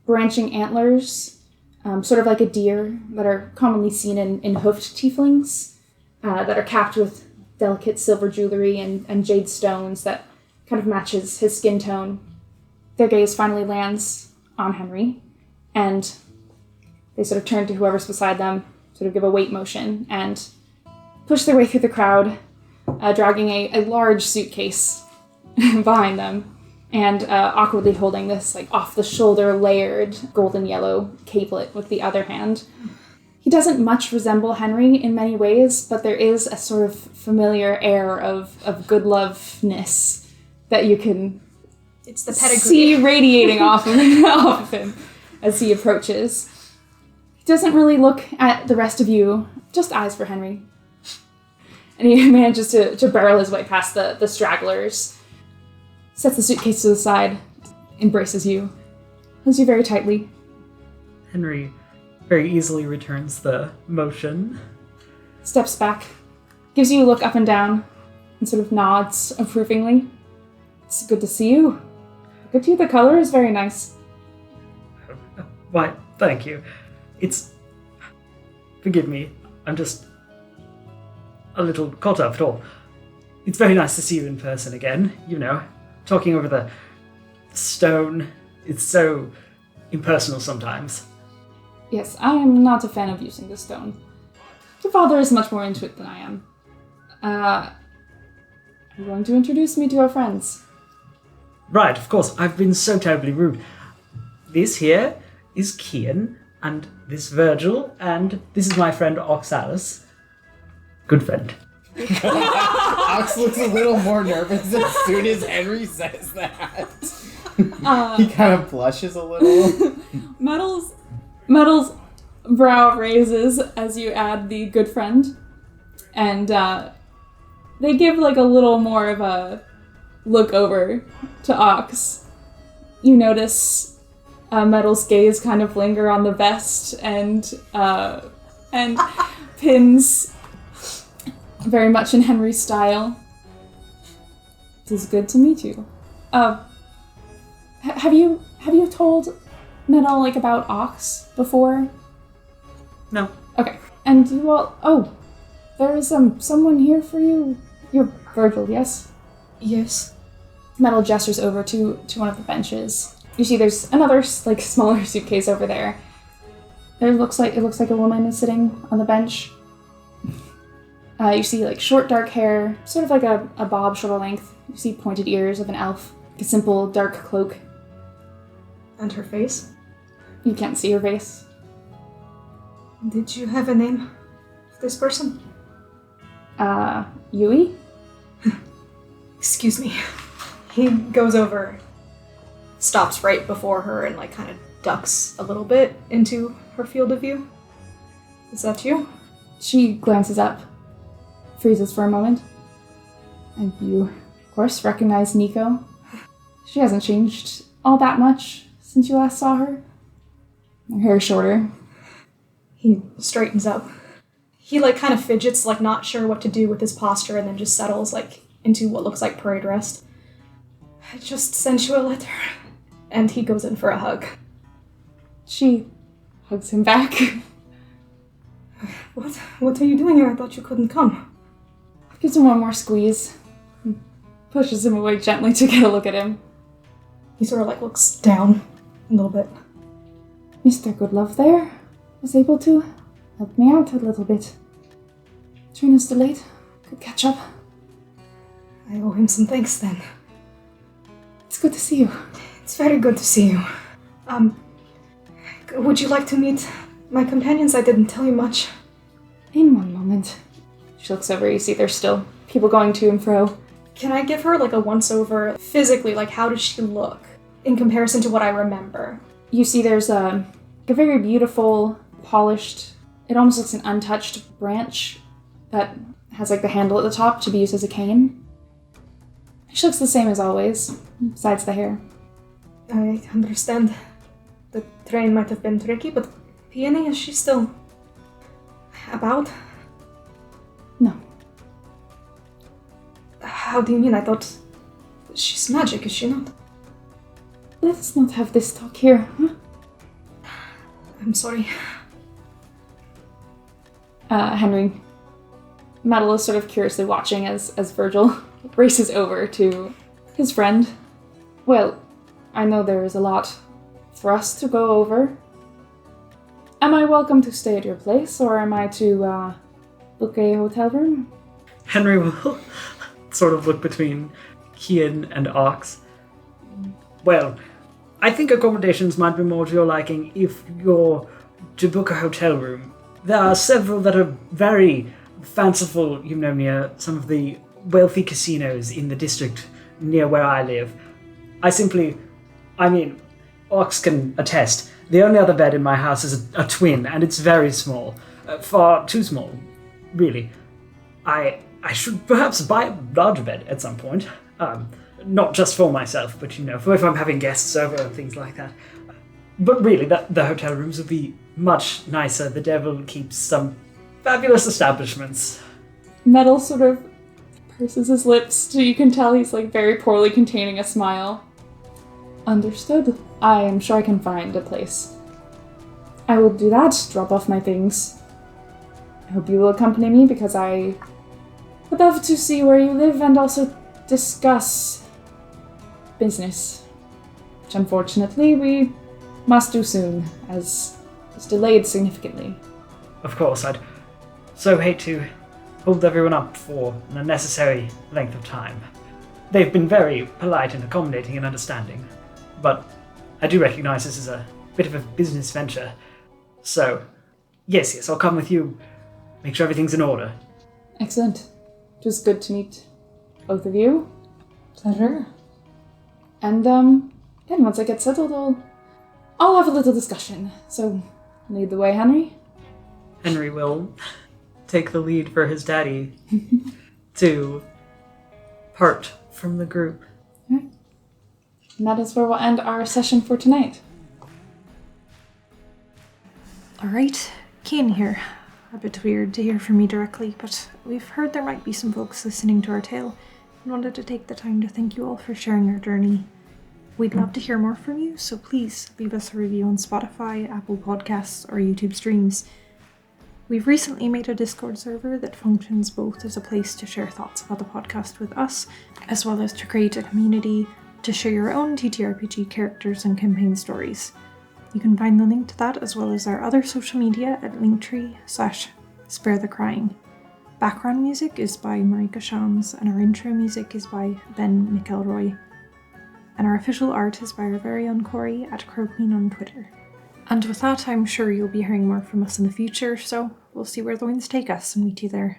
branching antlers, sort of like a deer, that are commonly seen in hoofed tieflings, that are capped with delicate silver jewelry and jade stones that kind of matches his skin tone. Their gaze finally lands on Henry, and they sort of turn to whoever's beside them, sort of give a wait motion, and push their way through the crowd, dragging a large suitcase behind them, and awkwardly holding this like off-the-shoulder layered golden yellow capelet with the other hand. He doesn't much resemble Henry in many ways, but there is a sort of familiar air of good loveness that you can It's the pedigree. see radiating off of him as he approaches. He doesn't really look at the rest of you, just eyes for Henry. And he manages to barrel his way past the stragglers, sets the suitcase to the side, embraces you, holds you very tightly. Henry very easily returns the motion. Steps back, gives you a look up and down, and sort of nods approvingly. It's good to see you. Good to you. The color is very nice. Why, thank you. It's... Forgive me, I'm just a little caught up at all. It's very nice to see you in person again, you know, talking over the stone. It's so impersonal sometimes. Yes, I am not a fan of using the stone. Your father is much more into it than I am. You're going to introduce me to our friends. Right, of course, I've been so terribly rude. This here is Kian, and this Virgil, and this is my friend Oxalis. Good friend. Ox looks a little more nervous as soon as Henry says that. He kind of blushes a little. Metal's brow raises as you add the good friend, and they give like a little more of a look over to Ox. You notice Metal's gaze kind of linger on the vest and pins very much in Henry's style. It is good to meet you. Have you told Metal like about Ox before? No. Okay. And you all... Oh, there is someone here for you. You're Virgil, yes? Yes. Metal gestures over to one of the benches. You see there's another, like, smaller suitcase over there. It looks like a woman is sitting on the bench. You see, like, short dark hair, sort of like a bob shoulder length. You see pointed ears of an elf. A simple dark cloak. And her face? You can't see her face. Did you have a name for this person? Yui? Excuse me. He goes over, stops right before her, and like kind of ducks a little bit into her field of view. Is that you? She glances up, freezes for a moment, and you, of course, recognize Nico. She hasn't changed all that much since you last saw her. Her hair is shorter. He straightens up. He like kind of fidgets, like not sure what to do with his posture, and then just settles like into what looks like parade rest. I just sent you a letter. And he goes in for a hug. She hugs him back. What are you doing here? I thought you couldn't come. Gives him one more squeeze. And pushes him away gently to get a look at him. He sort of like looks down a little bit. Mr. Goodlove there was able to help me out a little bit. Train was delayed. Could catch up. I owe him some thanks then. It's good to see you. It's very good to see you. Would you like to meet my companions? I didn't tell you much. In one moment. She looks over, you see there's still people going to and fro. Can I give her like a once-over physically? Like, how does she look in comparison to what I remember? You see there's a very beautiful, polished, it almost looks an untouched branch that has like the handle at the top to be used as a cane. She looks the same as always, besides the hair. I understand. The train might have been tricky, but Peony, is she still about? No. How do you mean? I thought she's magic, is she not? Let us not have this talk here, huh? I'm sorry. Henry Metal is sort of curiously watching as Virgil races over to his friend. Well, I know there is a lot for us to go over. Am I welcome to stay at your place, or am I to book a hotel room? Henry will sort of look between Kian and Ox. Well, I think accommodations might be more to your liking if you're to book a hotel room. There are several that are very fanciful, you know, near some of the wealthy casinos in the district near where I live. Ox can attest. The only other bed in my house is a twin, and it's very small. Far too small, really. I should perhaps buy a larger bed at some point. Not just for myself, but, you know, for if I'm having guests over and things like that. But really, the hotel rooms would be much nicer. The devil keeps some fabulous establishments. Metal sort of purses his lips, so you can tell he's like very poorly containing a smile. Understood. I am sure I can find a place. I will do that, drop off my things. I hope you will accompany me because I would love to see where you live and also discuss business, which unfortunately we must do soon, as it's delayed significantly. Of course, I'd so hate to hold everyone up for an unnecessary length of time. They've been very polite and accommodating and understanding, but I do recognize this is a bit of a business venture. So, yes, I'll come with you, make sure everything's in order. Excellent. It was good to meet both of you. Pleasure. And, then once I get settled, I'll have a little discussion. So, lead the way, Henry. Henry will take the lead for his daddy to part from the group. And that is where we'll end our session for tonight. Alright, Kian here. A bit weird to hear from me directly, but we've heard there might be some folks listening to our tale and wanted to take the time to thank you all for sharing your journey. We'd love to hear more from you, so please leave us a review on Spotify, Apple Podcasts, or YouTube streams. We've recently made a Discord server that functions both as a place to share thoughts about the podcast with us, as well as to create a community to share your own TTRPG characters and campaign stories. You can find the link to that as well as our other social media at linktree/SpareTheCrying. Background music is by Marika Shams, and our intro music is by Ben McElroy. And our official art is by our very own Corey at CrowQueen on Twitter. And with that, I'm sure you'll be hearing more from us in the future, so we'll see where the winds take us and meet you there.